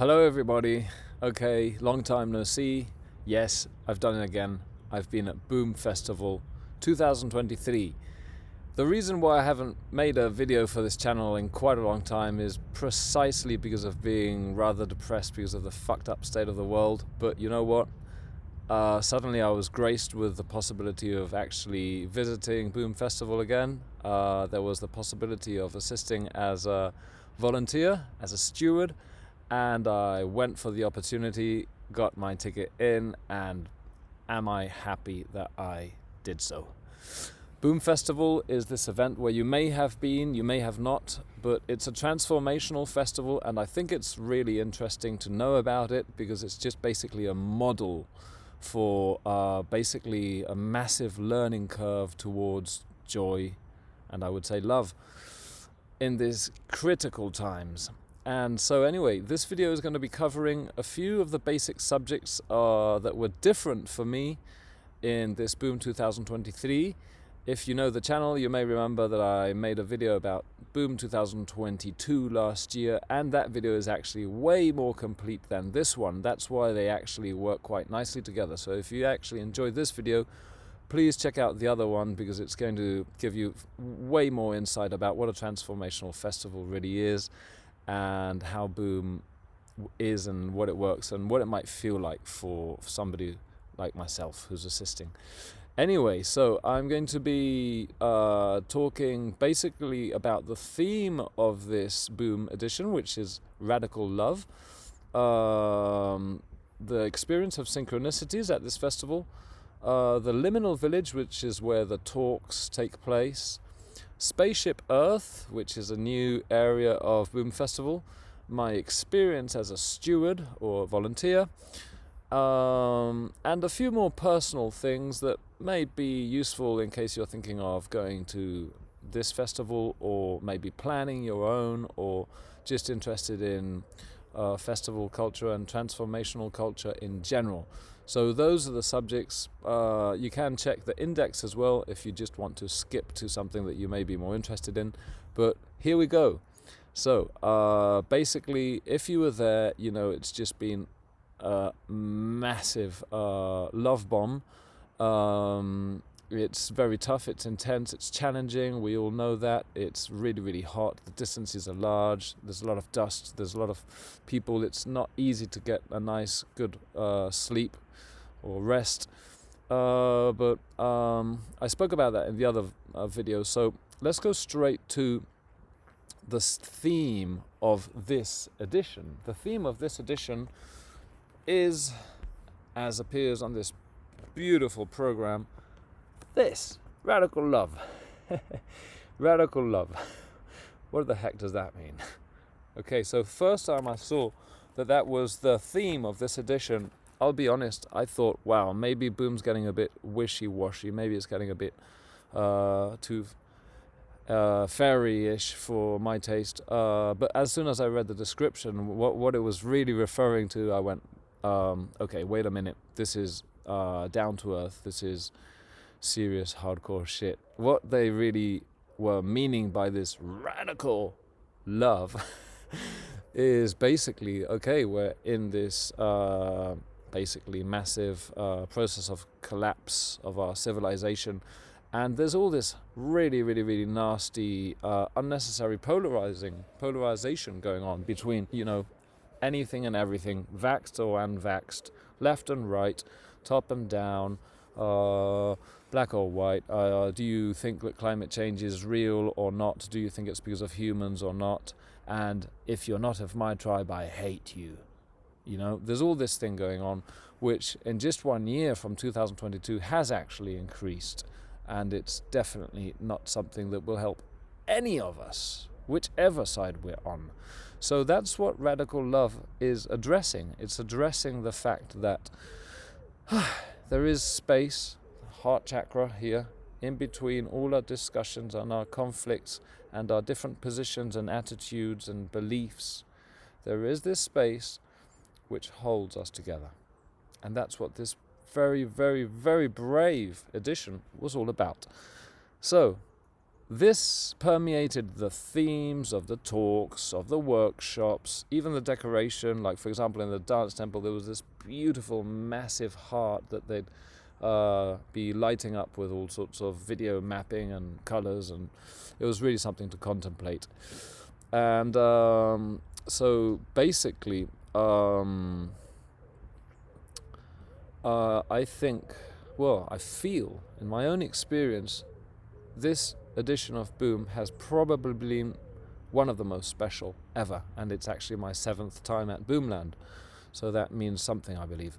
Hello everybody. Okay, long time no see. Yes, I've done it again. I've been at Boom Festival 2023. The reason why I haven't made a video for this channel in quite a long time is precisely because of being rather depressed because of the fucked up state of the world. But you know what? Suddenly I was graced with the possibility of actually visiting Boom Festival again. There was the possibility of assisting as a volunteer, as a steward, and I went for the opportunity, got my ticket in, and am I happy that I did so. Boom Festival is this event where you may have been, you may have not, but it's a transformational festival, and I think it's really interesting to know about it because it's just basically a model for basically a massive learning curve towards joy and I would say love in these critical times. And so anyway, this video is going to be covering a few of the basic subjects that were different for me in this Boom 2023. If you know the channel, you may remember that I made a video about Boom 2022 last year, and that video is actually way more complete than this one. That's why they actually work quite nicely together. So if you actually enjoyed this video, please check out the other one because it's going to give you way more insight about what a transformational festival really is and how Boom is and what it works and what it might feel like for somebody like myself who's assisting. Anyway, so I'm going to be talking basically about the theme of this Boom edition, which is radical love, the experience of synchronicities at this festival, the liminal village, which is where the talks take place, Spaceship Earth, which is a new area of Boom Festival, my experience as a steward or volunteer, and a few more personal things that may be useful in case you're thinking of going to this festival or maybe planning your own or just interested in festival culture and transformational culture in general. So those are the subjects. You can check the index as well if you just want to skip to something that you may be more interested in. But here we go. So basically, if you were there, you know it's just been a massive love bomb. It's very tough, it's intense, it's challenging, we all know that. It's really, really hot, the distances are large, there's a lot of dust, there's a lot of people. It's not easy to get a nice, good sleep or rest. But I spoke about that in the other video, so let's go straight to the theme of this edition. The theme of this edition is, as appears on this beautiful program, this radical love. Radical love. What the heck does that mean? Okay, so first time I saw that was the theme of this edition, I'll be honest, I thought, wow, maybe Boom's getting a bit wishy-washy, maybe it's getting a bit too fairy-ish for my taste, but as soon as I read the description, what it was really referring to, I went, okay, wait a minute, this is down to earth, this is serious hardcore shit. What they really were meaning by this radical love is basically, okay, we're in this basically massive process of collapse of our civilization, and there's all this really, really, really nasty unnecessary polarization going on between, you know, anything and everything, vaxxed or unvaxxed, left and right, top and down, black or white. Do you think that climate change is real or not? Do you think it's because of humans or not? And if you're not of my tribe, I hate you. You know, there's all this thing going on, which in just 1 year from 2022 has actually increased. And it's definitely not something that will help any of us, whichever side we're on. So that's what radical love is addressing. It's addressing the fact that there is space, heart chakra here, in between all our discussions and our conflicts and our different positions and attitudes and beliefs. There is this space which holds us together. And that's what this very, very, very brave edition was all about. So, This permeated the themes of the talks, of the workshops, even the decoration. Like, for example, in the dance temple, there was this beautiful, massive heart that they'd be lighting up with all sorts of video mapping and colors, and it was really something to contemplate. And so basically, I think, well, I feel in my own experience, this edition of Boom has probably been one of the most special ever, and it's actually my 7th time at Boomland, so that means something, I believe.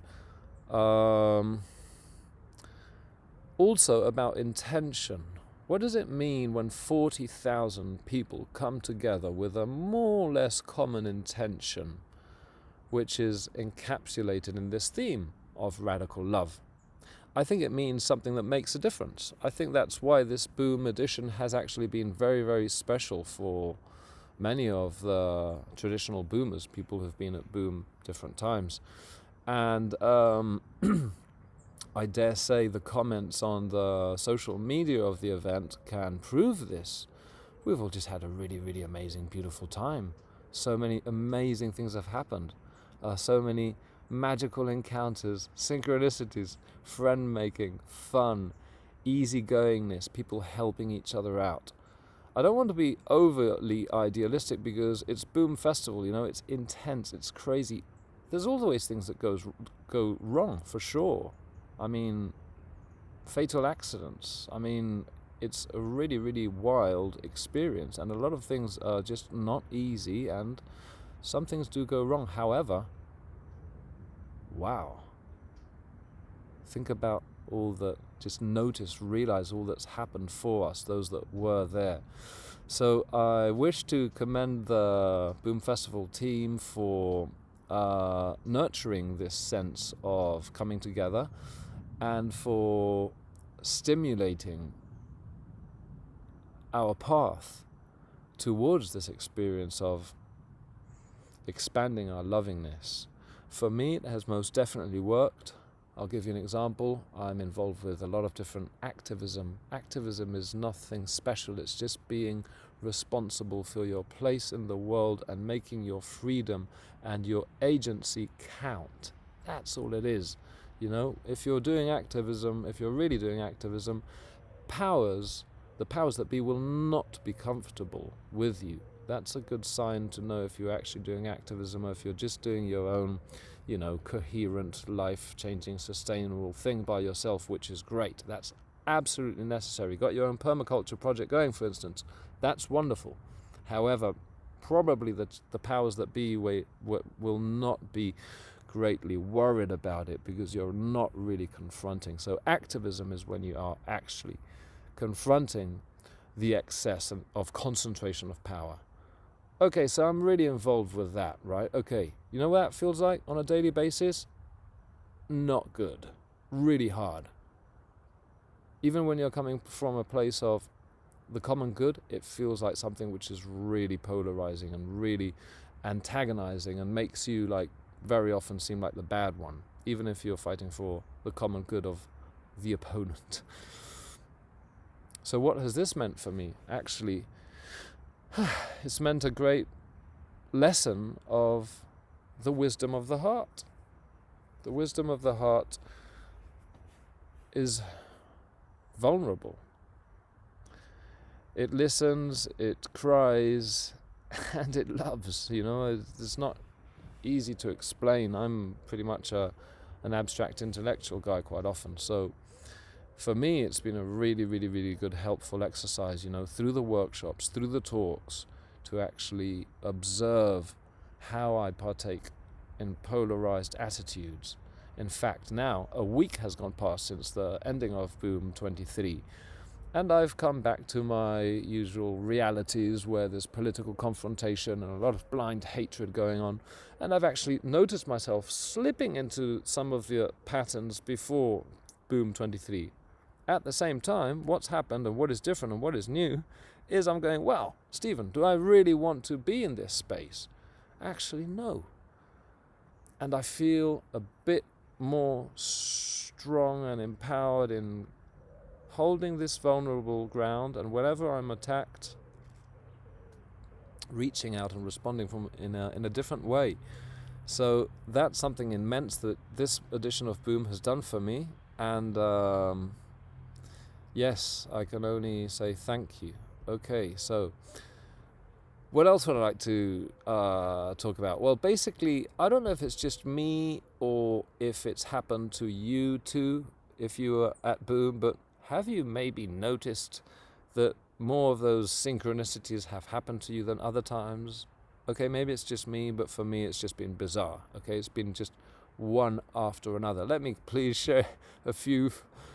Also about intention. What does it mean when 40,000 people come together with a more or less common intention, which is encapsulated in this theme of radical love? I think it means something that makes a difference. I think that's why this Boom edition has actually been very, very special for many of the traditional Boomers, people who've been at Boom different times. And I dare say the comments on the social media of the event can prove this. We've all just had a really, really amazing, beautiful time. So many amazing things have happened. So many magical encounters, synchronicities, friend-making, fun, easygoingness, people helping each other out. I don't want to be overly idealistic because it's Boom Festival, you know, it's intense, it's crazy. There's always things that go wrong, for sure. I mean, fatal accidents. I mean, it's a really, really wild experience, and a lot of things are just not easy, and some things do go wrong. However, wow. Think about all that, just realize all that's happened for us, those that were there. So I wish to commend the Boom Festival team for nurturing this sense of coming together and for stimulating our path towards this experience of expanding our lovingness. For me, it has most definitely worked. I'll give you an example. I'm involved with a lot of different activism. Activism is nothing special. It's just being responsible for your place in the world and making your freedom and your agency count. That's all it is. You know, if you're doing activism, if you're really doing activism, the powers that be will not be comfortable with you. That's a good sign to know if you're actually doing activism or if you're just doing your own, you know, coherent, life-changing, sustainable thing by yourself, which is great. That's absolutely necessary. Got your own permaculture project going, for instance. That's wonderful. However, probably the powers that be will not be greatly worried about it because you're not really confronting. So activism is when you are actually confronting the excess of concentration of power. Okay, so I'm really involved with that, right? Okay, you know what that feels like on a daily basis? Not good. Really hard. Even when you're coming from a place of the common good, it feels like something which is really polarizing and really antagonizing and makes you, like, very often seem like the bad one, even if you're fighting for the common good of the opponent. So what has this meant for me? Actually, it's meant a great lesson of the wisdom of the heart. The wisdom of the heart is vulnerable. It listens, it cries, and it loves. You know, it's not easy to explain. I'm pretty much an abstract intellectual guy quite often. So for me, it's been a really, really, really good, helpful exercise, you know, through the workshops, through the talks, to actually observe how I partake in polarized attitudes. In fact, now a week has gone past since the ending of Boom 23, and I've come back to my usual realities where there's political confrontation and a lot of blind hatred going on, and I've actually noticed myself slipping into some of the patterns before Boom 23. At the same time, what's happened and what is different and what is new is I'm going, well, Stephen, do I really want to be in this space? Actually, no. And I feel a bit more strong and empowered in holding this vulnerable ground, and whenever I'm attacked, reaching out and responding in a different way. So that's something immense that this edition of Boom has done for me, and yes, I can only say thank you. Okay, so what else would I like to talk about? Well, basically, I don't know if it's just me or if it's happened to you too, if you were at Boom, but have you maybe noticed that more of those synchronicities have happened to you than other times? Okay, maybe it's just me, but for me it's just been bizarre. Okay, it's been just one after another. Let me please share a few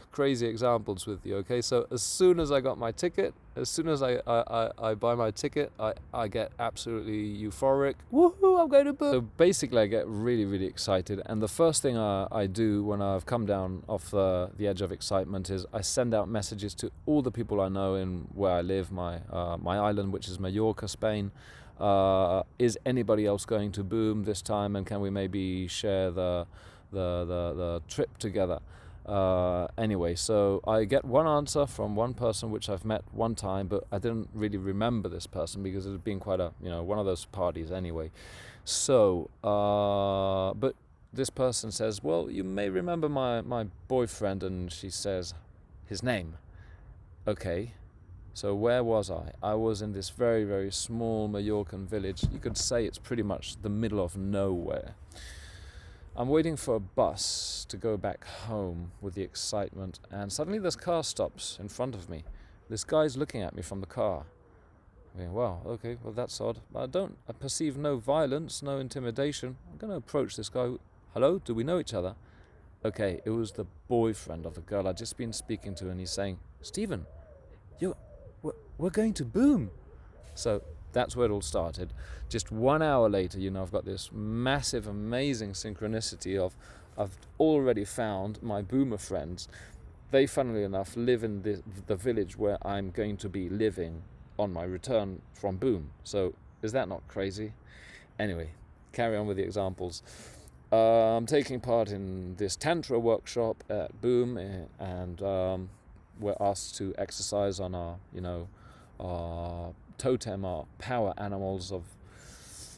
crazy examples with you. Okay, so as soon as I got my ticket, as soon as I buy my ticket, I get absolutely euphoric. Woohoo, I'm going to Boom! So basically I get really, really excited, and the first thing I do when I've come down off the edge of excitement is I send out messages to all the people I know in where I live, my island, which is Mallorca, Spain. Is anybody else going to Boom this time, and can we maybe share the trip together? Anyway, so I get one answer from one person which I've met one time, but I didn't really remember this person because it had been quite a, one of those parties anyway. So, but this person says, well, you may remember my boyfriend, and she says his name. Okay, so where was I? I was in this very, very small Mallorcan village. You could say it's pretty much the middle of nowhere. I'm waiting for a bus to go back home with the excitement, and suddenly this car stops in front of me. This guy's looking at me from the car. I mean, wow, okay, well that's odd. But I perceive no violence, no intimidation. I'm going to approach this guy. Hello, do we know each other? Okay, it was the boyfriend of the girl I'd just been speaking to, and he's saying, Stephen, we're going to Boom. So that's where it all started. Just 1 hour later, I've got this massive, amazing synchronicity of I've already found my Boomer friends. They, funnily enough, live in the village where I'm going to be living on my return from Boom. So is that not crazy? Anyway, carry on with the examples. I'm taking part in this Tantra workshop at Boom, and we're asked to exercise on our totem, our power animals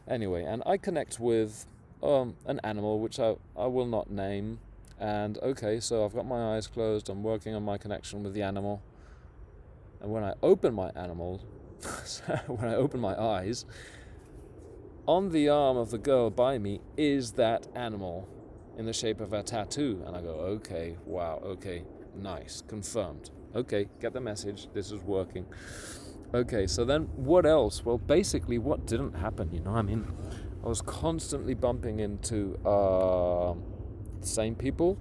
and I connect with an animal which I will not name, and okay, so I've got my eyes closed, I'm working on my connection with the animal, and when I open my eyes, on the arm of the girl by me is that animal in the shape of a tattoo, and I go, okay, wow, okay, nice, confirmed, okay, get the message, this is working. Okay, so then what else? Well, basically what didn't happen, I was constantly bumping into the same people.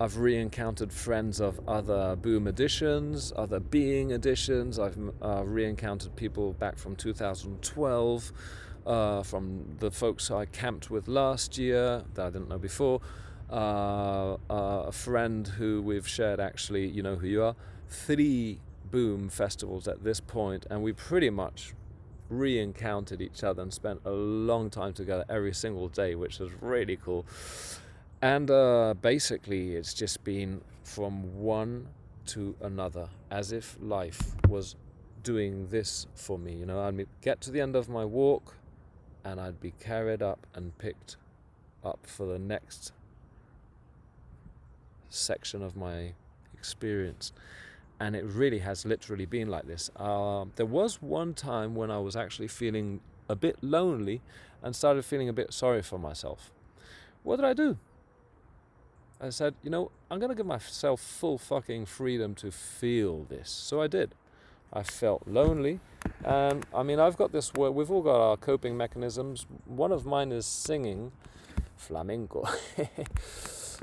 I've re-encountered friends of other Boom editions, other Being editions. I've re-encountered people back from 2012, from the folks I camped with last year that I didn't know before. A friend who we've shared, actually, you know who you are, 3 Boom festivals at this point, and we pretty much re-encountered each other and spent a long time together every single day, which was really cool. And basically it's just been from one to another, as if life was doing this for me. I'd get to the end of my walk and I'd be carried up and picked up for the next section of my experience. And it really has literally been like this. There was one time when I was actually feeling a bit lonely and started feeling a bit sorry for myself. What did I do? I said, I'm going to give myself full fucking freedom to feel this. So I did. I felt lonely. And I've got this word, we've all got our coping mechanisms. One of mine is singing flamenco.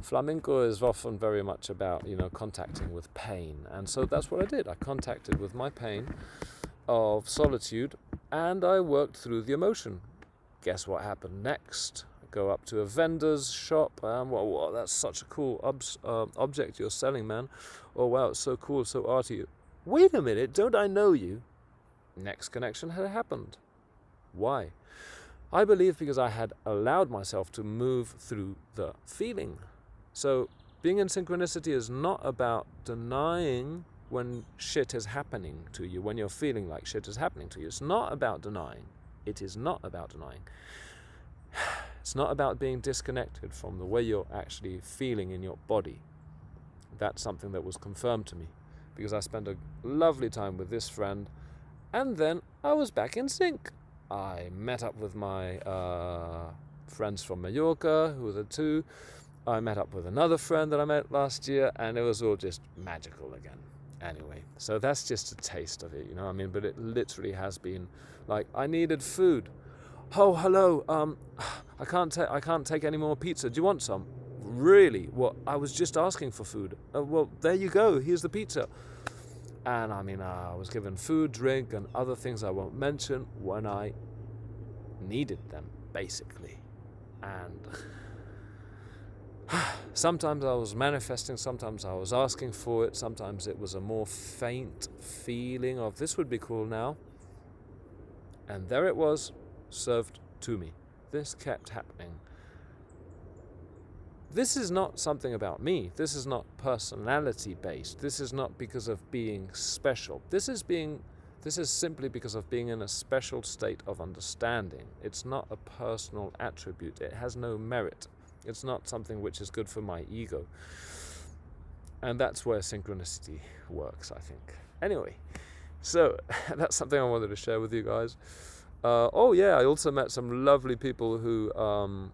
Flamenco is often very much about, contacting with pain. And so that's what I did. I contacted with my pain of solitude, and I worked through the emotion. Guess what happened next? I go up to a vendor's shop, and wow, that's such a cool object you're selling, man. Oh, wow, it's so cool, so arty. Wait a minute, don't I know you? Next connection had happened. Why? I believe because I had allowed myself to move through the feeling. So Being in synchronicity is not about denying when shit is happening to you, when you're feeling like shit is happening to you. It's not about denying. It is not about denying. It's not about being disconnected from the way you're actually feeling in your body. That's something that was confirmed to me, because I spent a lovely time with this friend, and then I was back in sync. I met up with my friends from Mallorca, who were the two. I met up with another friend that I met last year, and it was all just magical again. Anyway, so that's just a taste of it, you know what I mean? But it literally has been like, I needed food. Oh, hello, I can't take any more pizza. Do you want some? Really? Well, I was just asking for food. Well, there you go. Here's the pizza. And I mean, I was given food, drink, and other things I won't mention when I needed them, basically. And sometimes I was manifesting, sometimes I was asking for it, sometimes it was a more faint feeling of this would be cool now. And there it was, served to me. This kept happening. This is not something about me. This is not personality based. This is not because of being special. This is simply because of being in a special state of understanding. It's not a personal attribute. It has no merit. It's not something which is good for my ego. And that's where synchronicity works, I think. Anyway, so that's something I wanted to share with you guys. Oh yeah, I also met some lovely people who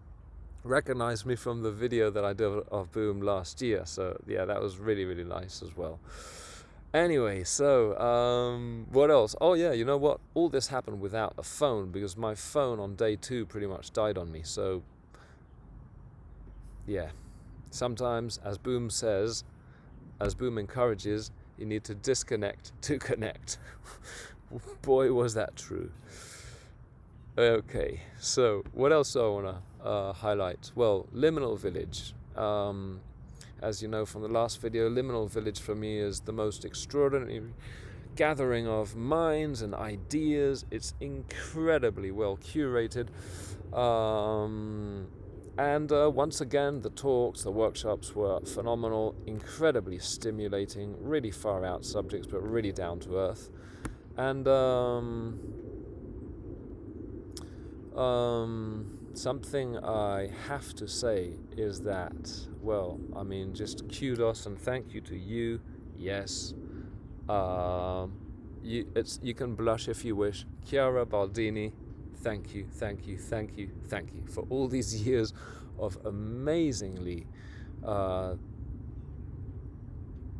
recognized me from the video that I did of Boom last year. So yeah, that was really, really nice as well. Anyway, so what else? Oh yeah, you know what? All this happened without a phone, because my phone on day 2 pretty much died on me. So yeah, sometimes, as Boom says, as Boom encourages, you need to disconnect to connect. Boy, was that true. Okay, so what else do I want to highlight? Well, Liminal Village. As you know from the last video, Liminal Village for me is the most extraordinary gathering of minds and ideas. It's incredibly well curated. And once again, the talks, the workshops were phenomenal, incredibly stimulating, really far out subjects, but really down to earth. And something I have to say is that, well, I mean, just kudos and thank you to you. Yes, you can blush if you wish. Chiara Baldini, thank you for all these years of amazingly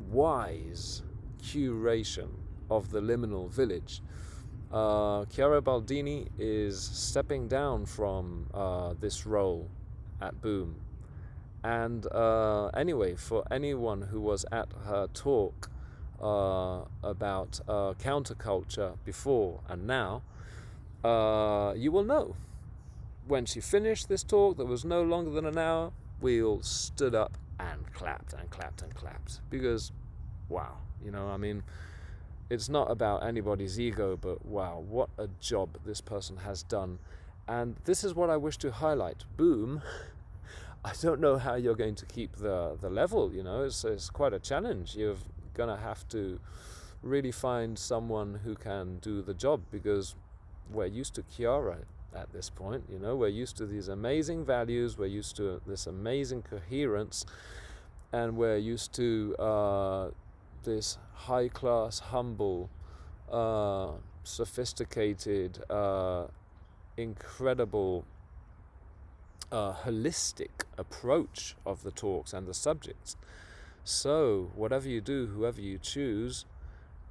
wise curation of the Liminal Village. Chiara Baldini is stepping down from this role at Boom. And anyway, for anyone who was at her talk about counterculture before and now, you will know. When she finished this talk, that was no longer than an hour, we all stood up and clapped and clapped and clapped. Because, wow, you know, I mean, it's not about anybody's ego, but wow, what a job this person has done. And this is what I wish to highlight. Boom, I don't know how you're going to keep the level, you know, it's quite a challenge. You're going to have to really find someone who can do the job, because we're used to Chiara at this point, you know, we're used to these amazing values, we're used to this amazing coherence, and we're used to this high-class, humble, sophisticated, incredible, holistic approach of the talks and the subjects. So, whatever you do, whoever you choose,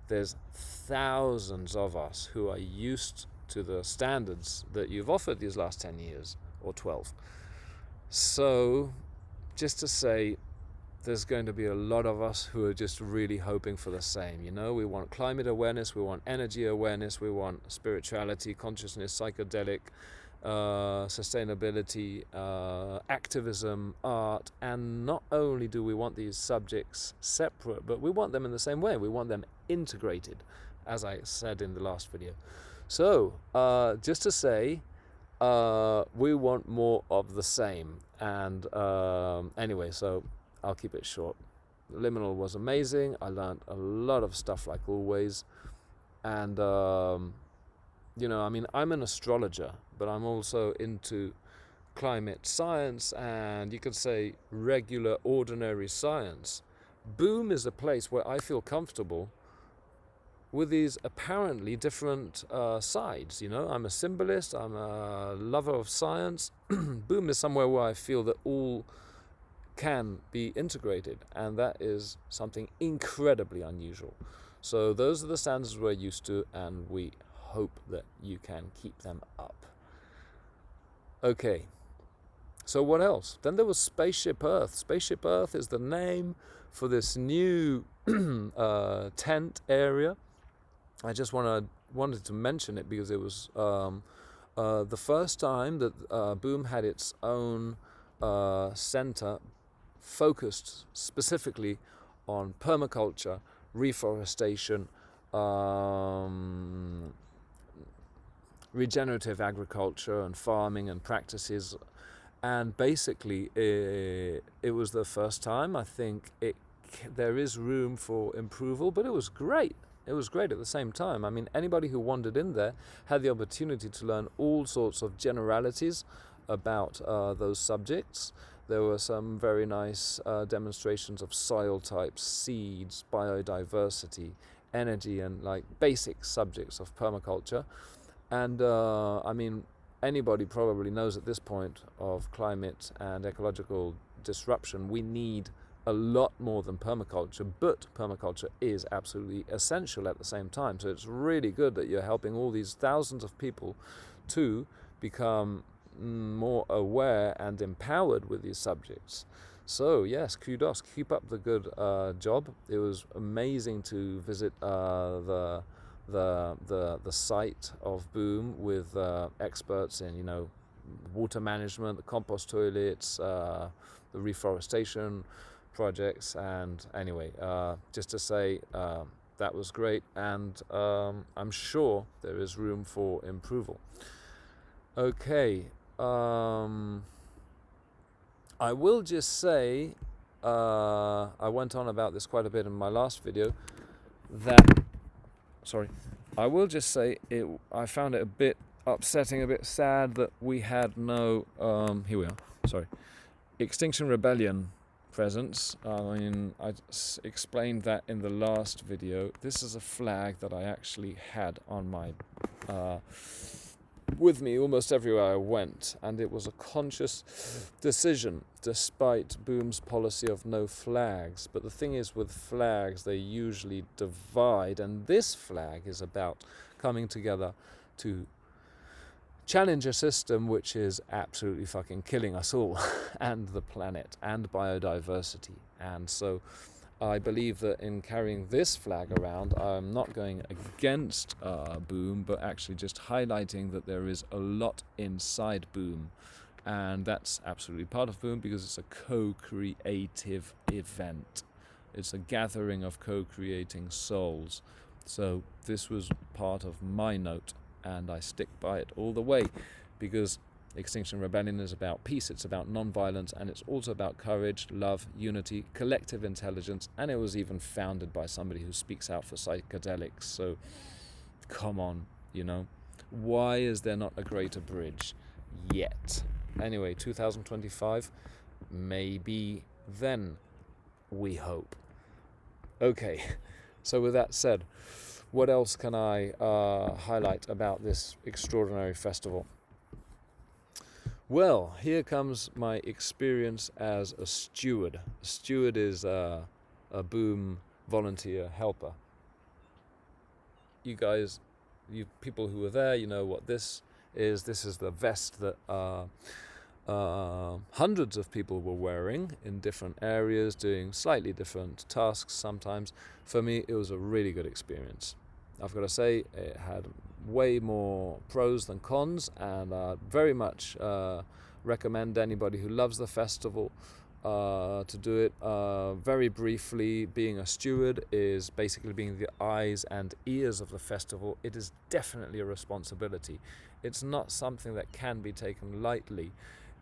there's thousands of us who are used to the standards that you've offered these last 10 years, or 12. So, just to say, there's going to be a lot of us who are just really hoping for the same. You know, we want climate awareness, we want energy awareness, we want spirituality, consciousness, psychedelic, sustainability, activism, art. And not only do we want these subjects separate, but we want them in the same way. We want them integrated, as I said in the last video. So, just to say, we want more of the same. And anyway, so I'll keep it short. Liminal was amazing. I learned a lot of stuff, like always. And, I mean, I'm an astrologer, but I'm also into climate science and, you could say, regular, ordinary science. Boom is a place where I feel comfortable with these apparently different sides. I'm a symbolist, I'm a lover of science. Boom is somewhere where I feel that all can be integrated, and that is something incredibly unusual. So those are the standards we're used to, and we hope that you can keep them up. Okay, so what else? Then there was Spaceship Earth. Spaceship Earth is the name for this new tent area. I just wanted to mention it because it was the first time that Boom had its own center focused specifically on permaculture, reforestation, regenerative agriculture and farming and practices. And basically it was the first time. I think there is room for improvement, but it was great. It was great at the same time. I mean, anybody who wandered in there had the opportunity to learn all sorts of generalities about those subjects. There were some very nice demonstrations of soil types, seeds, biodiversity, energy, and like basic subjects of permaculture. And I mean, anybody probably knows at this point of climate and ecological disruption, we need a lot more than permaculture, but permaculture is absolutely essential at the same time. So it's really good that you're helping all these thousands of people to become more aware and empowered with these subjects. So yes, kudos, keep up the good job. It was amazing to visit the site of Boom with experts in water management, the compost toilets, the reforestation projects. And anyway, just to say, that was great, and I'm sure there is room for improvement. Okay, I will just say, I went on about this quite a bit in my last video, I will just say I found it a bit upsetting, a bit sad that we had no, here we are, Extinction Rebellion presence. I mean, I explained that in the last video. This is a flag that I actually had on my, with me almost everywhere I went, and it was a conscious decision despite Boom's policy of no flags. But the thing is, with flags, they usually divide, and this flag is about coming together to challenge a system which is absolutely fucking killing us all and the planet and biodiversity. And so I believe that in carrying this flag around, I'm not going against Boom, but actually just highlighting that there is a lot inside Boom. And that's absolutely part of Boom because it's a co-creative event. It's a gathering of co-creating souls. So this was part of my note, and I stick by it all the way, because Extinction Rebellion is about peace, it's about non-violence, and it's also about courage, love, unity, collective intelligence, and it was even founded by somebody who speaks out for psychedelics. So come on, why is there not a greater bridge yet? Anyway, 2025, maybe then, we hope. Okay, so with that said, what else can I highlight about this extraordinary festival? Well, here comes my experience as a steward. A steward is a Boom volunteer helper. You guys, you people who were there, you know what this is. This is the vest that hundreds of people were wearing in different areas, doing slightly different tasks sometimes. For me, it was a really good experience. I've got to say, it had way more pros than cons, and I very much recommend anybody who loves the festival to do it. Very briefly, being a steward is basically being the eyes and ears of the festival. It is definitely a responsibility. It's not something that can be taken lightly.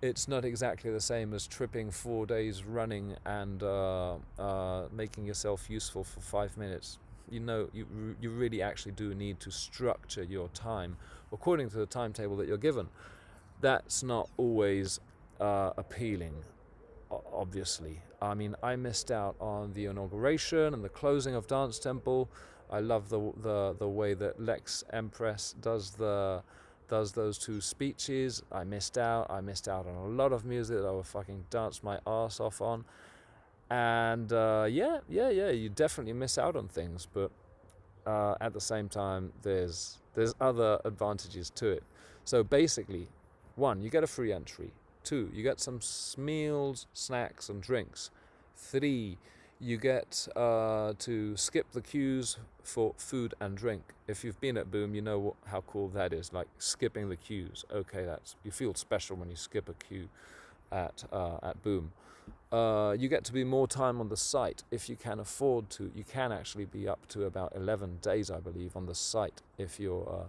it's not exactly the same as tripping 4 days running and making yourself useful for 5 minutes. You really actually do need to structure your time according to the timetable that you're given. That's not always appealing, obviously. I mean, I missed out on the inauguration and the closing of Dance Temple. I love the way that Lex Empress does those two speeches. I missed out on a lot of music that I would fucking dance my ass off on. And you definitely miss out on things, but at the same time, there's other advantages to it. So basically, 1, you get a free entry. 2, you get some meals, snacks, and drinks. 3, you get to skip the queues for food and drink. If you've been at Boom, you know how cool that is, like skipping the queues. Okay, you feel special when you skip a queue at Boom. You get to be more time on the site if you can afford to. You can actually be up to about 11 days, I believe, on the site if you're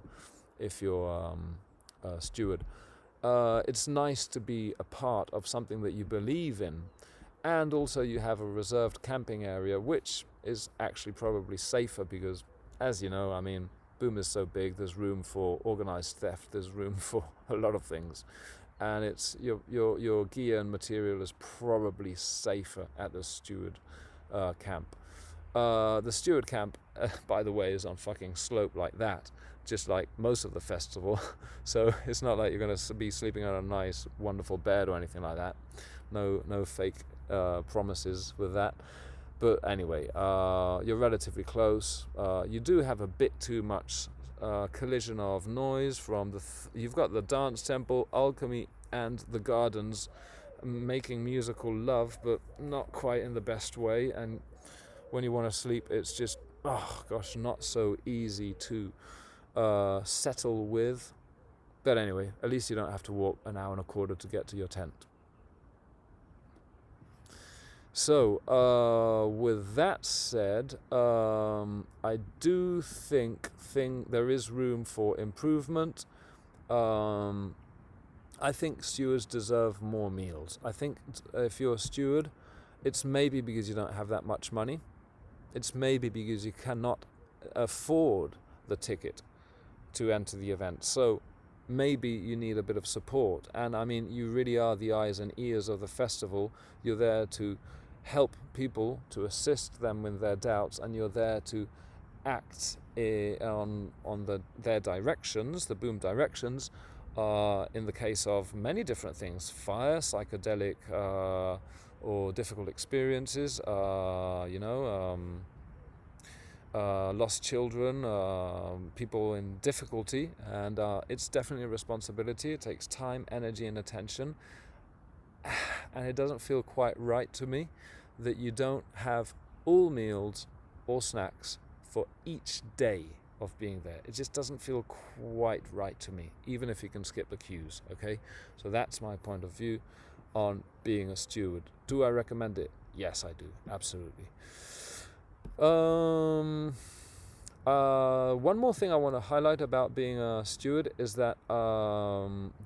a steward. It's nice to be a part of something that you believe in, and also you have a reserved camping area, which is actually probably safer because, as you know, I mean, Boom is so big. There's room for organized theft. There's room for a lot of things. And it's your gear and material is probably safer at the Steward camp. The Steward camp, by the way, is on fucking slope like that, just like most of the festival. So it's not like you're going to be sleeping on a nice, wonderful bed or anything like that. No fake promises with that. But anyway, you're relatively close. You do have a bit too much collision of noise from you've got the dance temple, alchemy, and the gardens making musical love, but not quite in the best way. And when you want to sleep, it's just not so easy to settle with. But anyway, at least you don't have to walk an hour and a quarter to get to your tent. So, with that said, I do think there is room for improvement. I think stewards deserve more meals. I think if you're a steward, it's maybe because you don't have that much money. It's maybe because you cannot afford the ticket to enter the event. So maybe you need a bit of support. And I mean, you really are the eyes and ears of the festival. You're there to help people, to assist them with their doubts, and you're there to act on their directions, the Boom directions, in the case of many different things: fire, psychedelic, or difficult experiences, lost children, people in difficulty, and it's definitely a responsibility. It takes time, energy, and attention, and it doesn't feel quite right to me that you don't have all meals or snacks for each day of being there. It just doesn't feel quite right to me, even if you can skip the queues. Okay, so that's my point of view on being a steward. Do I recommend it? Yes, I do, absolutely. One more thing I want to highlight about being a steward is that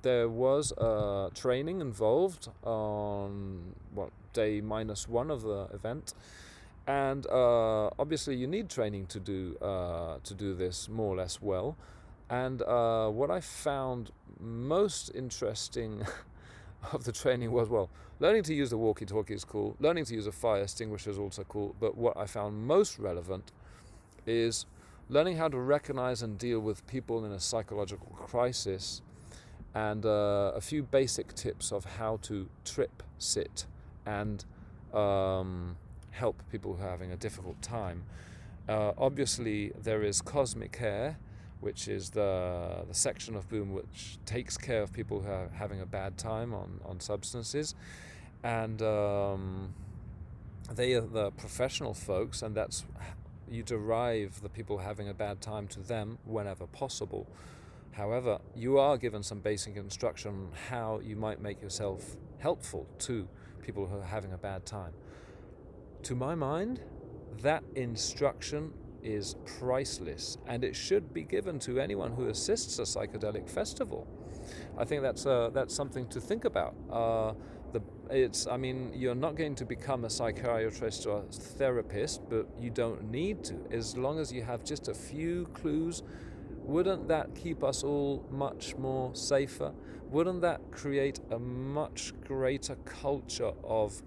there was training involved on day -1 of the event, and obviously you need training to do this more or less well. And what I found most interesting of the training was, learning to use the walkie-talkie is cool, learning to use a fire extinguisher is also cool, but what I found most relevant is learning how to recognize and deal with people in a psychological crisis, and a few basic tips of how to trip, sit, and help people who are having a difficult time. Obviously, there is cosmic care, which is the section of Boom which takes care of people who are having a bad time on substances, and they are the professional folks, and that's you derive the people having a bad time to them whenever possible. However, you are given some basic instruction on how you might make yourself helpful to people who are having a bad time. To my mind, that instruction is priceless, and it should be given to anyone who assists a psychedelic festival. I think that's something to think about. I mean, you're not going to become a psychiatrist or a therapist, but you don't need to. As long as you have just a few clues, wouldn't that keep us all much more safer? Wouldn't that create a much greater culture of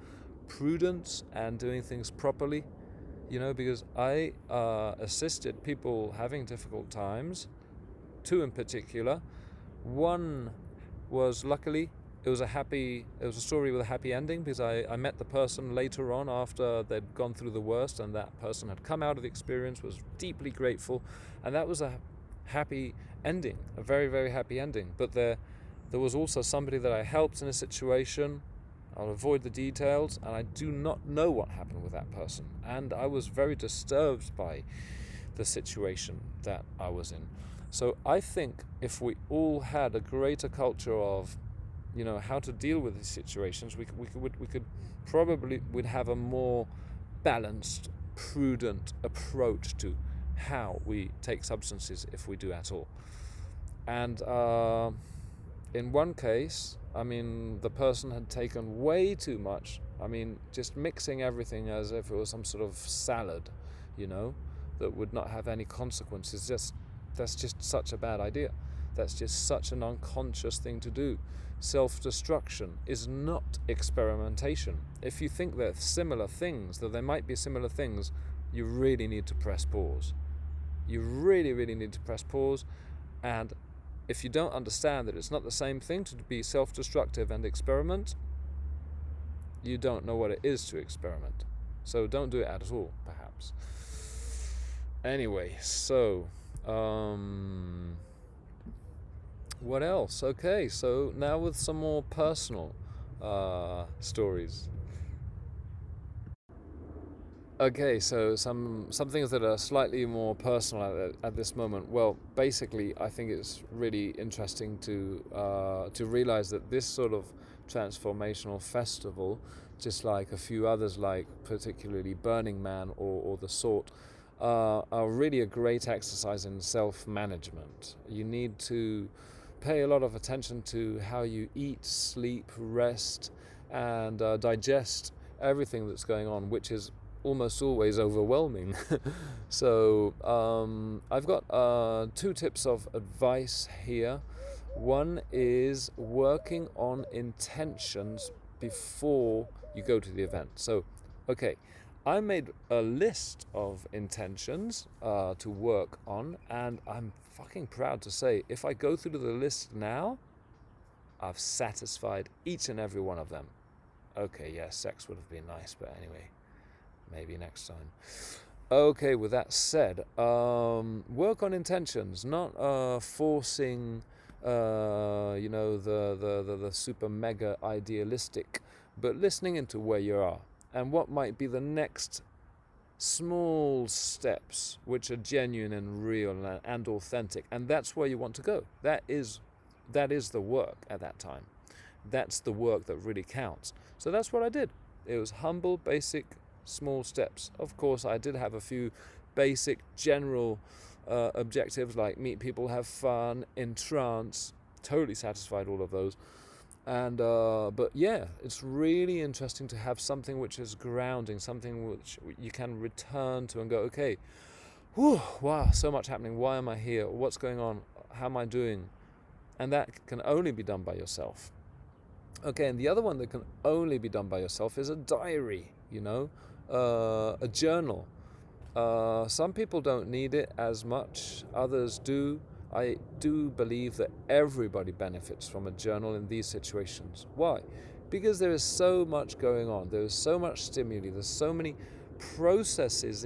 prudence and doing things properly? Because I assisted people having difficult times, two in particular. One was, luckily, it was a story with a happy ending, because I met the person later on after they'd gone through the worst, and that person had come out of the experience, was deeply grateful, and that was a happy ending, a very, very happy ending. But there was also somebody that I helped in a situation. I'll avoid the details, and I do not know what happened with that person, and I was very disturbed by the situation that I was in. So I think if we all had a greater culture of, how to deal with these situations, we could probably would have a more balanced, prudent approach to how we take substances, if we do at all. And in one case, I mean, the person had taken way too much. I mean, just mixing everything as if it was some sort of salad, that would not have any consequences. That's just such a bad idea. That's just such an unconscious thing to do. Self-destruction is not experimentation. If you think they're similar things, that they might be similar things, you really need to press pause. You really, really need to press pause. And if you don't understand that it's not the same thing to be self-destructive and experiment, you don't know what it is to experiment. So don't do it at all, perhaps. Anyway, so what else? Okay, so now with some more personal stories. Okay, so some things that are slightly more personal at this moment. Well, basically, I think it's really interesting to realize that this sort of transformational festival, just like a few others, like particularly Burning Man or the sort, are really a great exercise in self-management. You need to pay a lot of attention to how you eat, sleep, rest, and digest everything that's going on, which is almost always overwhelming. So I've got two tips of advice here. One is working on intentions before you go to the event. So, okay, I made a list of intentions to work on, and I'm fucking proud to say, if I go through the list now, I've satisfied each and every one of them. Okay, yeah, sex would have been nice, but anyway, maybe next time. Okay, with that said, work on intentions, not forcing, the super mega idealistic, but listening into where you are and what might be the next small steps which are genuine and real and authentic, and that's where you want to go. That is the work at that time. That's the work that really counts. So that's what I did. It was humble, basic, small steps. Of course, I did have a few basic general objectives, like meet people, have fun, entrance. Totally satisfied all of those. And but yeah, it's really interesting to have something which is grounding, something which you can return to and go, okay, whew, wow, so much happening. Why am I here? What's going on? How am I doing? And that can only be done by yourself. Okay, and the other one that can only be done by yourself is a diary, a journal. Some people don't need it as much, others do. I do believe that everybody benefits from a journal in these situations. Why? Because there is so much going on. There is so much stimuli. There's so many processes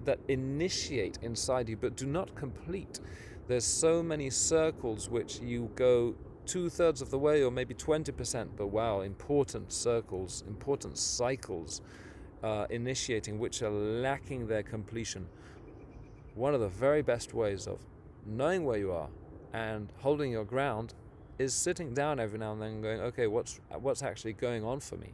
that initiate inside you but do not complete. There's so many circles which you go 2/3 of the way, or maybe 20%, but wow, important circles, important cycles initiating, which are lacking their completion. One of the very best ways of knowing where you are and holding your ground is sitting down every now and then and going, okay, what's actually going on for me?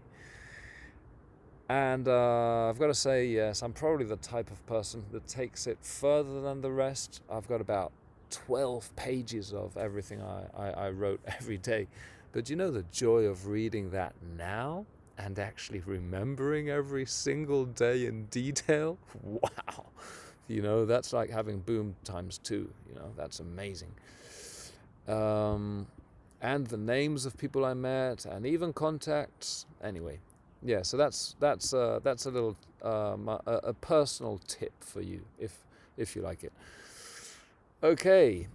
And I've got to say, yes, I'm probably the type of person that takes it further than the rest. I've got about 12 pages of everything I wrote every day. But you know the joy of reading that now and actually remembering every single day in detail? Wow. You know, that's like having Boom times 2. You know, that's amazing. And the names of people I met, and even contacts. Anyway, yeah. So that's a little a personal tip for you, if you like it. Okay.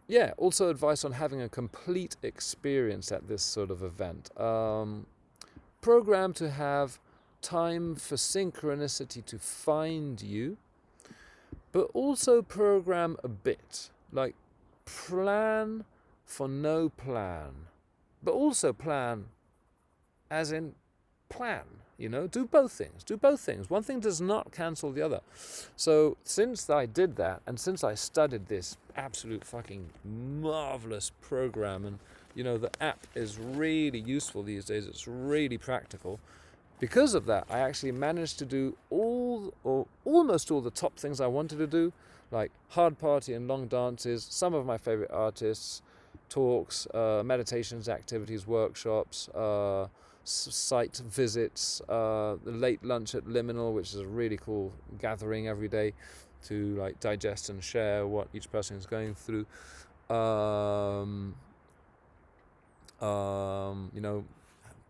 Yeah. Also, advice on having a complete experience at this sort of event. Program to have time for synchronicity to find you, but also program a bit, like plan for no plan, but also plan as in plan, you know, do both things. One thing does not cancel the other. So since I did that, and since I studied this absolute fucking marvelous program, and you know, the app is really useful these days, it's really practical. Because of that, I actually managed to do almost all the top things I wanted to do, like hard party and long dances, some of my favorite artists, talks, meditations, activities, workshops, site visits, the late lunch at Liminal, which is a really cool gathering every day to like digest and share what each person is going through. You know,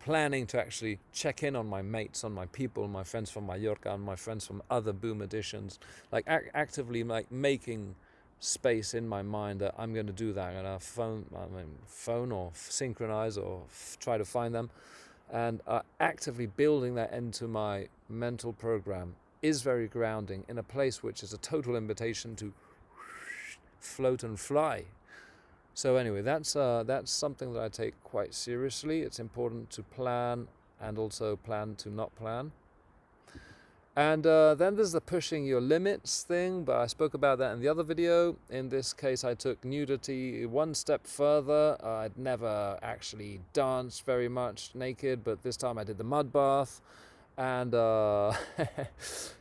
planning to actually check in on my mates, on my people, my friends from Mallorca, and my friends from other Boom editions, like actively like making space in my mind that I'm going to do that. I'm going to phone or synchronize or try to find them, and actively building that into my mental program is very grounding in a place which is a total invitation to float and fly. So anyway, that's something that I take quite seriously. It's important to plan and also plan to not plan. And then there's the pushing your limits thing, but I spoke about that in the other video. In this case, I took nudity one step further. I'd never actually danced very much naked, but this time I did the mud bath. And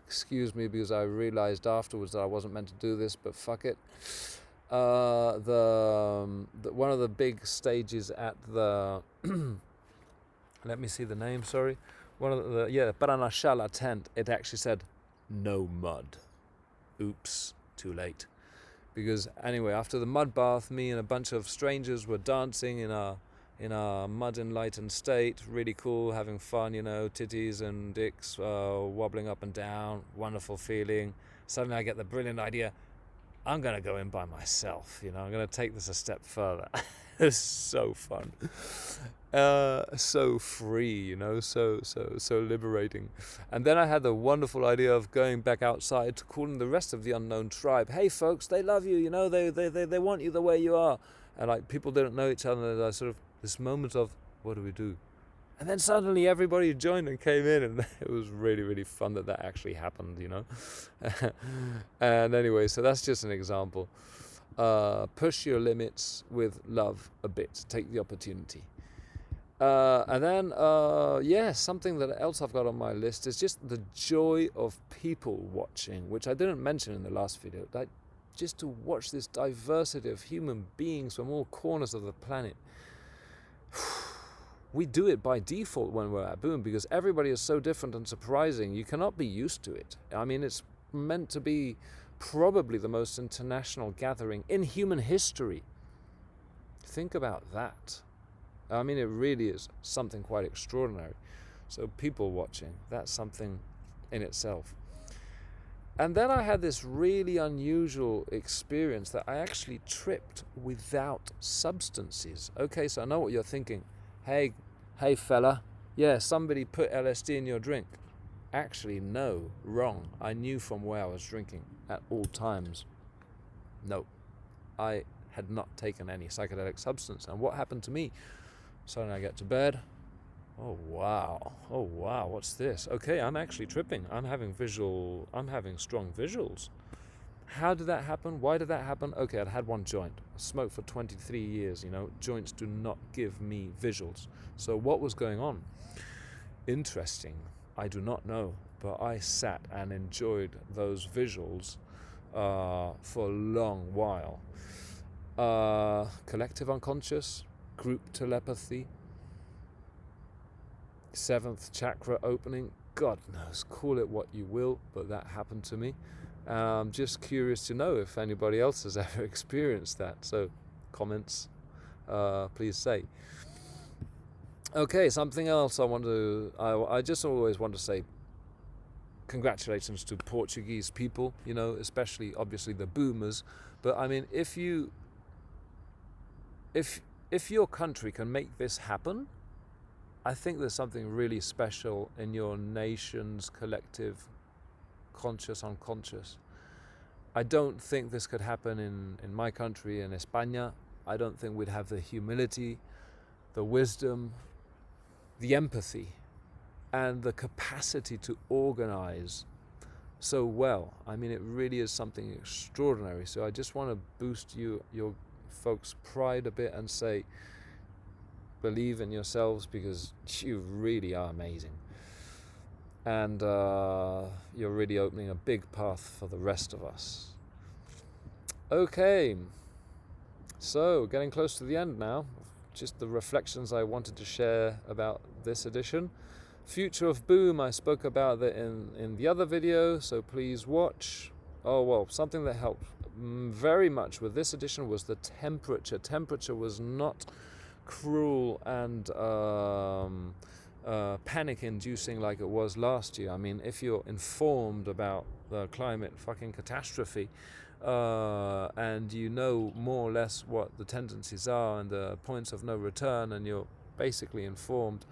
excuse me, because I realized afterwards that I wasn't meant to do this, but fuck it. One of the big stages at the let me see the name, sorry, one of the Paranashala tent, it actually said no mud. Oops, too late. Because anyway, after the mud bath, me and a bunch of strangers were dancing in a mud enlightened state, really cool, having fun, you know, titties and dicks wobbling up and down, wonderful feeling. Suddenly I get the brilliant idea, I'm going to go in by myself, you know, I'm going to take this a step further. It's so fun. So free, you know, so liberating. And then I had the wonderful idea of going back outside to calling the rest of the unknown tribe, hey folks, they love you, you know, they want you the way you are. And like people didn't know each other, there's sort of this moment of, what do we do? And then suddenly everybody joined and came in, and it was really, really fun that actually happened, you know. And anyway, so that's just an example. Push your limits with love a bit. Take the opportunity. And then, something that else I've got on my list is just the joy of people watching, which I didn't mention in the last video. Like, just to watch this diversity of human beings from all corners of the planet. We do it by default when we're at Boom because everybody is so different and surprising. You cannot be used to it. I mean, it's meant to be probably the most international gathering in human history. Think about that. I mean, it really is something quite extraordinary. So people watching, that's something in itself. And then I had this really unusual experience that I actually tripped without substances. Okay, so I know what you're thinking. Hey fella, yeah, somebody put LSD in your drink. Actually, no, wrong. I knew from where I was drinking at all times. No, I had not taken any psychedelic substance. And what happened to me? Suddenly I get to bed. Oh wow, what's this? Okay, I'm actually tripping. I'm having strong visuals. How did that happen? Why did that happen? Okay, I'd had one joint. I smoked for 23 years, you know. Joints do not give me visuals. So what was going on? Interesting. I do not know. But I sat and enjoyed those visuals for a long while. Collective unconscious, group telepathy, 7th chakra opening, God knows, call it what you will, but that happened to me. I'm just curious to know if anybody else has ever experienced that, so comments, please say. Okay, something else I just always want to say congratulations to Portuguese people, especially obviously the boomers, but I mean, if your country can make this happen, I think there's something really special in your nation's collective conscious unconscious. I don't think this could happen in my country, in España. I don't think we'd have the humility, the wisdom, the empathy, and the capacity to organize so well. I mean, it really is something extraordinary. So I just want to boost your folks' pride a bit and say, believe in yourselves, because you really are amazing. And you're really opening a big path for the rest of us. Okay, so getting close to the end now. Just the reflections I wanted to share about this edition. Future of Boom, I spoke about that in the other video, so please watch. Oh well, something that helped very much with this edition was the temperature. Temperature was not cruel and panic-inducing like it was last year. I mean, if you're informed about the climate fucking catastrophe, and you know more or less what the tendencies are and the points of no return, and you're basically informed.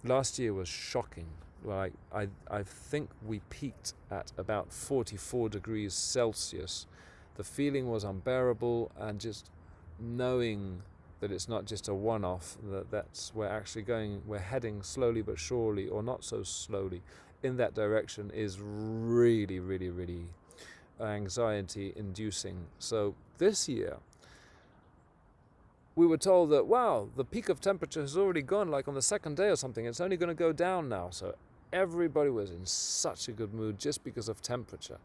Last year was shocking. Like I think we peaked at about 44 degrees Celsius. The feeling was unbearable, and just knowing that it's not just a one-off, we're heading slowly but surely, or not so slowly, in that direction, is really, really, really anxiety inducing. So this year we were told that, wow, the peak of temperature has already gone, like on the second day or something, it's only going to go down now. So everybody was in such a good mood just because of temperature.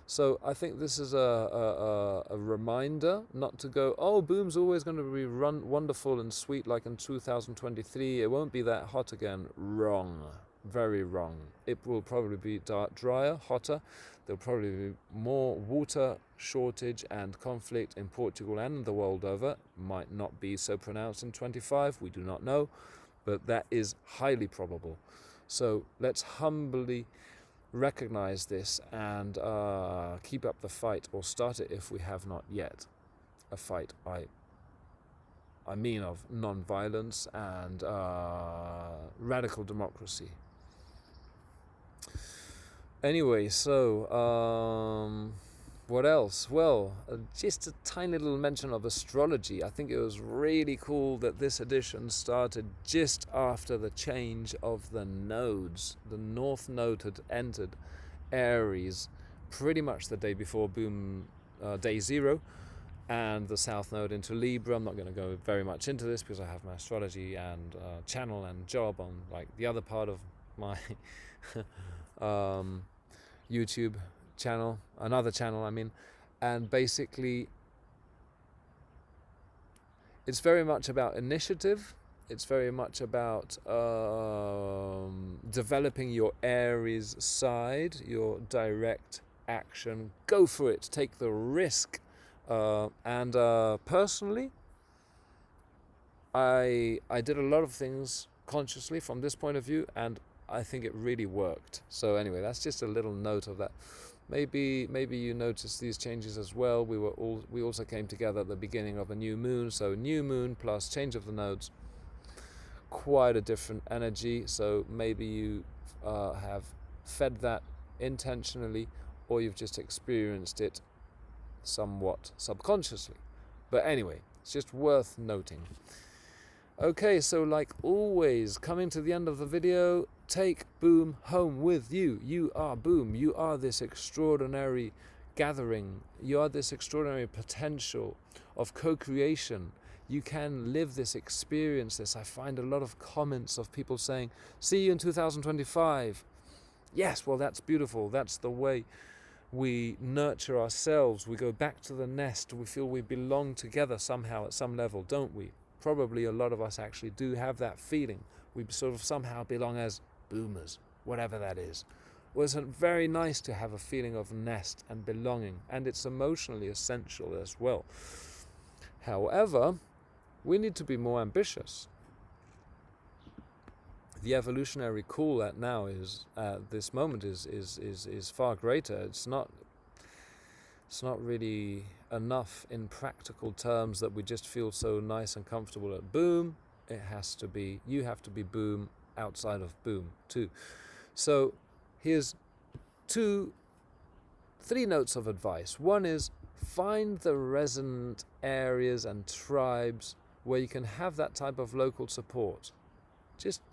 So I think this is a reminder not to go, oh, Boom's always going to be wonderful and sweet like in 2023. It won't be that hot again. Wrong. Very wrong. It will probably be drier, hotter. There'll probably be more water shortage and conflict in Portugal and the world over. Might not be so pronounced in 25. We do not know. But that is highly probable. So let's humbly recognize this and keep up the fight, or start it if we have not yet. A fight I mean of non-violence and radical democracy. Anyway, so what else? Well, just a tiny little mention of astrology. I think it was really cool that this edition started just after the change of the nodes. The North Node had entered Aries pretty much the day before Boom, day 0, and the South Node into Libra. I'm not going to go very much into this because I have my astrology and channel and job on like the other part of my YouTube channel, another channel I mean, and basically it's very much about initiative. It's very much about developing your Aries side, your direct action. Go for it, take the risk. And personally, I did a lot of things consciously from this point of view, and I think it really worked. So anyway, that's just a little note of that. Maybe you noticed these changes as well. We also came together at the beginning of a new moon, so new moon plus change of the nodes, quite a different energy. So maybe you have fed that intentionally, or you've just experienced it somewhat subconsciously. But anyway, it's just worth noting. Okay, so like always, coming to the end of the video, take Boom home with you. You are Boom. You are this extraordinary gathering. You are this extraordinary potential of co-creation. You can live this, experience this. I find a lot of comments of people saying, see you in 2025. Yes, well, that's beautiful. That's the way we nurture ourselves. We go back to the nest. We feel we belong together somehow at some level, don't we? Probably a lot of us actually do have that feeling. We sort of somehow belong as boomers, whatever that is. Well, it's very nice to have a feeling of nest and belonging, and it's emotionally essential as well. However, we need to be more ambitious. The evolutionary call at now is this moment is far greater. It's not really enough in practical terms that we just feel so nice and comfortable at boom. It has to be, you have to be boom outside of boom too. So here's 3 notes of advice. One is, find the resonant areas and tribes where you can have that type of local support.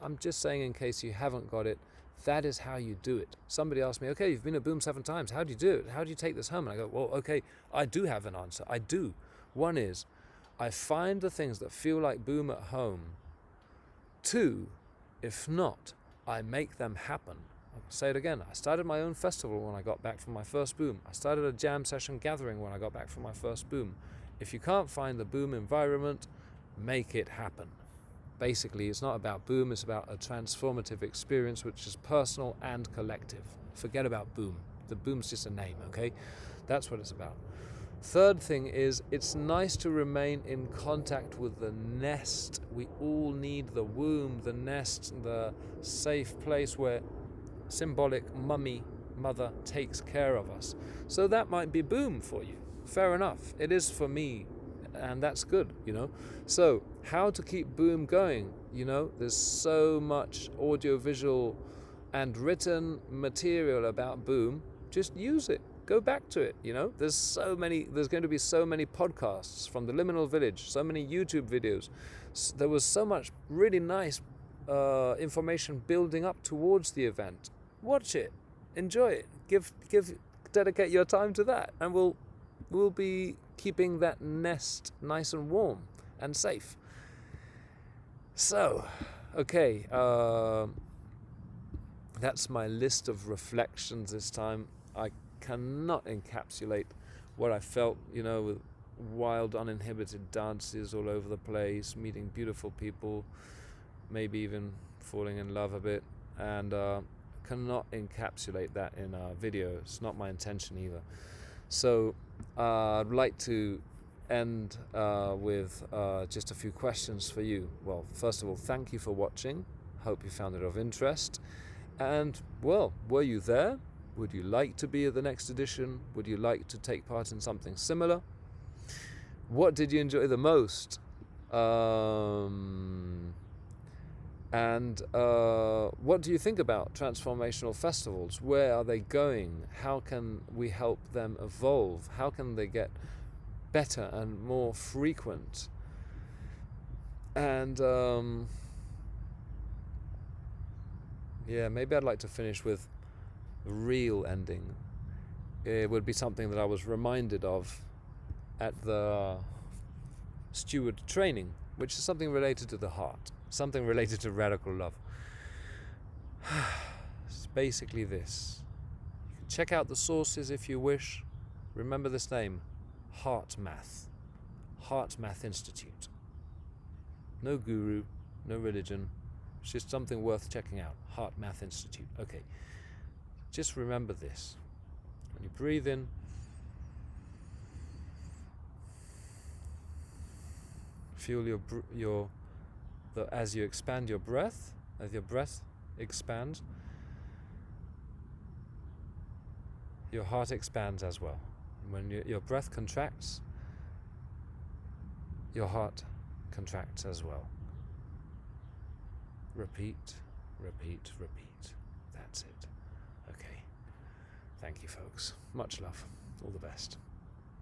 I'm just saying, in case you haven't got it, that is how you do it. Somebody asked me, okay, you've been at Boom 7 times. How do you do it? How do you take this home? And I go, well, okay, I do have an answer. I do. One is, I find the things that feel like Boom at home. 2, if not, I make them happen. I'll say it again. I started my own festival when I got back from my first Boom. I started a jam session gathering when I got back from my first Boom. If you can't find the Boom environment, make it happen. Basically, it's not about boom, it's about a transformative experience which is personal and collective. Forget about boom. The boom's just a name, okay? That's what it's about. Third thing is, it's nice to remain in contact with the nest. We all need the womb, the nest, the safe place where symbolic mother takes care of us. So that might be boom for you. Fair enough. It is for me. And that's good, So, how to keep boom going? There's so much audiovisual and written material about boom. Just use it. Go back to it, There's going to be so many podcasts from the Liminal Village, so many YouTube videos. There was so much really nice information building up towards the event. Watch it. Enjoy it. Dedicate your time to that. And we'll be keeping that nest nice and warm and safe. So, okay, that's my list of reflections this time. I cannot encapsulate what I felt, with wild, uninhibited dances all over the place, meeting beautiful people, maybe even falling in love a bit, and cannot encapsulate that in a video. It's not my intention either. So I'd like to end with just a few questions for you. Well, first of all, thank you for watching. Hope you found it of interest. And, well, were you there? Would you like to be at the next edition? Would you like to take part in something similar? What did you enjoy the most? And what do you think about transformational festivals? Where are they going? How can we help them evolve? How can they get better and more frequent? And maybe I'd like to finish with a real ending. It would be something that I was reminded of at the Steward training, which is something related to the heart, something related to radical love. It's basically this. You can check out the sources if you wish. Remember this name, Heart Math Institute. No guru, no religion. It's just something worth checking out. Heart Math Institute. Okay. Just remember this. When you breathe in, feel as you expand your breath, as your breath expands, your heart expands as well. When your breath contracts, your heart contracts as well. Repeat, repeat, repeat. That's it. Okay. Thank you, folks. Much love. All the best.